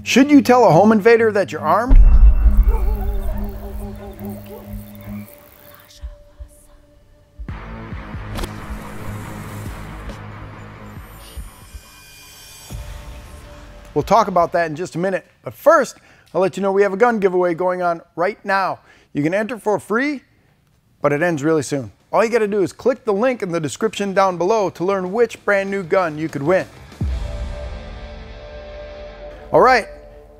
Should you tell a home invader that you're armed? We'll talk about that in just a minute. But first, I'll let you know we have a gun giveaway going on right now. You can enter for free, but it ends really soon. All you gotta do is click the link in the description down below to learn which brand new gun you could win. All right,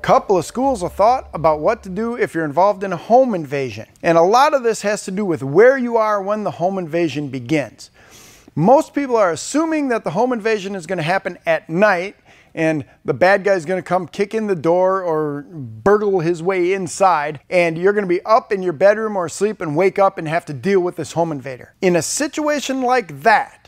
couple of schools of thought about what to do if you're involved in a home invasion. And a lot of this has to do with where you are when the home invasion begins. Most people are assuming that the home invasion is gonna happen at night and the bad guy's gonna come kick in the door or burgle his way inside, and you're gonna be up in your bedroom or asleep and wake up and have to deal with this home invader. In a situation like that,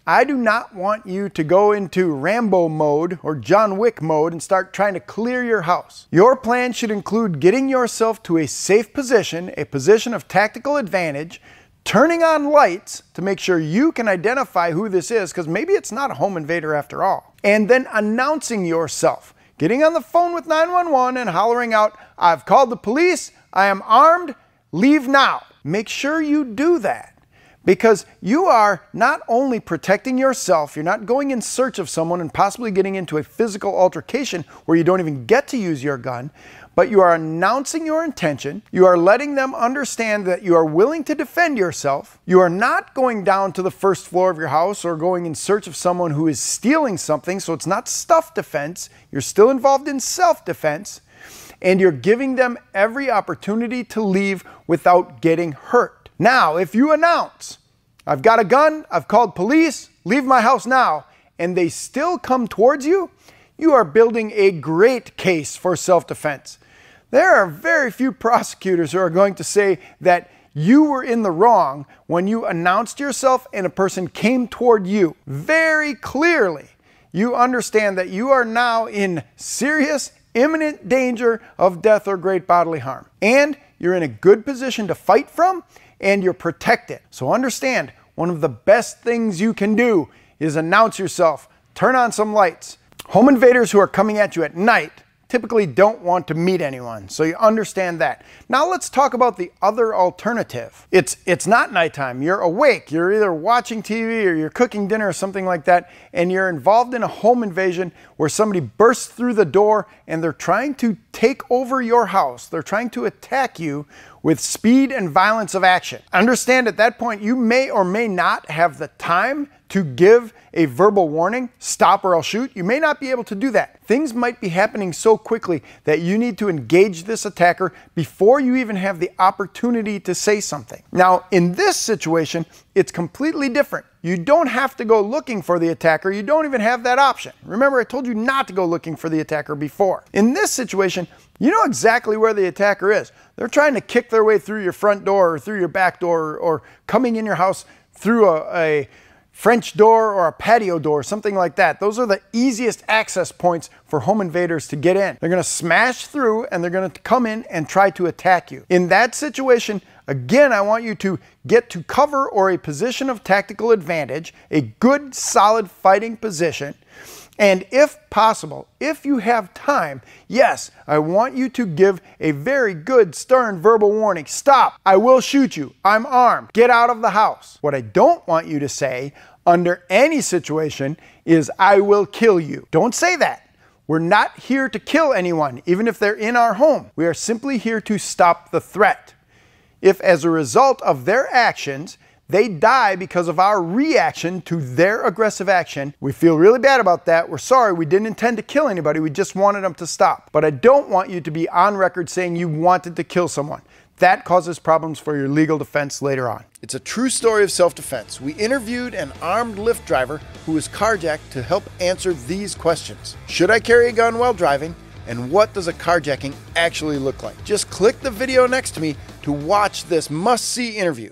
I do not want you to go into Rambo mode or John Wick mode and start trying to clear your house. Your plan should include getting yourself to a safe position, a position of tactical advantage, turning on lights to make sure you can identify who this is, because maybe it's not a home invader after all. And then announcing yourself, getting on the phone with 911 and hollering out, "I've called the police, I am armed, leave now." Make sure you do that, because you are not only protecting yourself, you're not going in search of someone and possibly getting into a physical altercation where you don't even get to use your gun, but you are announcing your intention. You are letting them understand that you are willing to defend yourself. You are not going down to the first floor of your house or going in search of someone who is stealing something, so it's not self defense. You're still involved in self-defense, and you're giving them every opportunity to leave without getting hurt. Now, if you announce, "I've got a gun, I've called police, leave my house now," and they still come towards you, you are building a great case for self-defense. There are very few prosecutors who are going to say that you were in the wrong when you announced yourself and a person came toward you. Very clearly, you understand that you are now in serious, imminent danger of death or great bodily harm. And you're in a good position to fight from, and you're protected. So understand, one of the best things you can do is announce yourself, turn on some lights. Home invaders who are coming at you at night typically don't want to meet anyone, so you understand that. Now let's talk about the other alternative. It's not nighttime, you're awake, you're either watching TV or you're cooking dinner or something like that, and you're involved in a home invasion where somebody bursts through the door and they're trying to take over your house. They're trying to attack you with speed and violence of action. Understand at that point you may or may not have the time to give a verbal warning, stop or I'll shoot. You may not be able to do that. Things might be happening so quickly that you need to engage this attacker before you even have the opportunity to say something. Now, in this situation, it's completely different. You don't have to go looking for the attacker. You don't even have that option. Remember, I told you not to go looking for the attacker before. In this situation, you know exactly where the attacker is. They're trying to kick their way through your front door or through your back door or coming in your house through a French door or a patio door, something like that. Those are the easiest access points for home invaders to get in. They're gonna smash through and they're gonna come in and try to attack you. In that situation, again, I want you to get to cover or a position of tactical advantage, a good, solid fighting position. And if possible, if you have time, yes, I want you to give a very good, stern verbal warning. Stop, I will shoot you, I'm armed, get out of the house. What I don't want you to say under any situation is, I will kill you. Don't say that. We're not here to kill anyone, even if they're in our home. We are simply here to stop the threat. If as a result of their actions, they die because of our reaction to their aggressive action, we feel really bad about that. We're sorry, we didn't intend to kill anybody. We just wanted them to stop. But I don't want you to be on record saying you wanted to kill someone. That causes problems for your legal defense later on. It's a true story of self-defense. We interviewed an armed Lyft driver who was carjacked to help answer these questions. Should I carry a gun while driving? And what does a carjacking actually look like? Just click the video next to me to watch this must-see interview.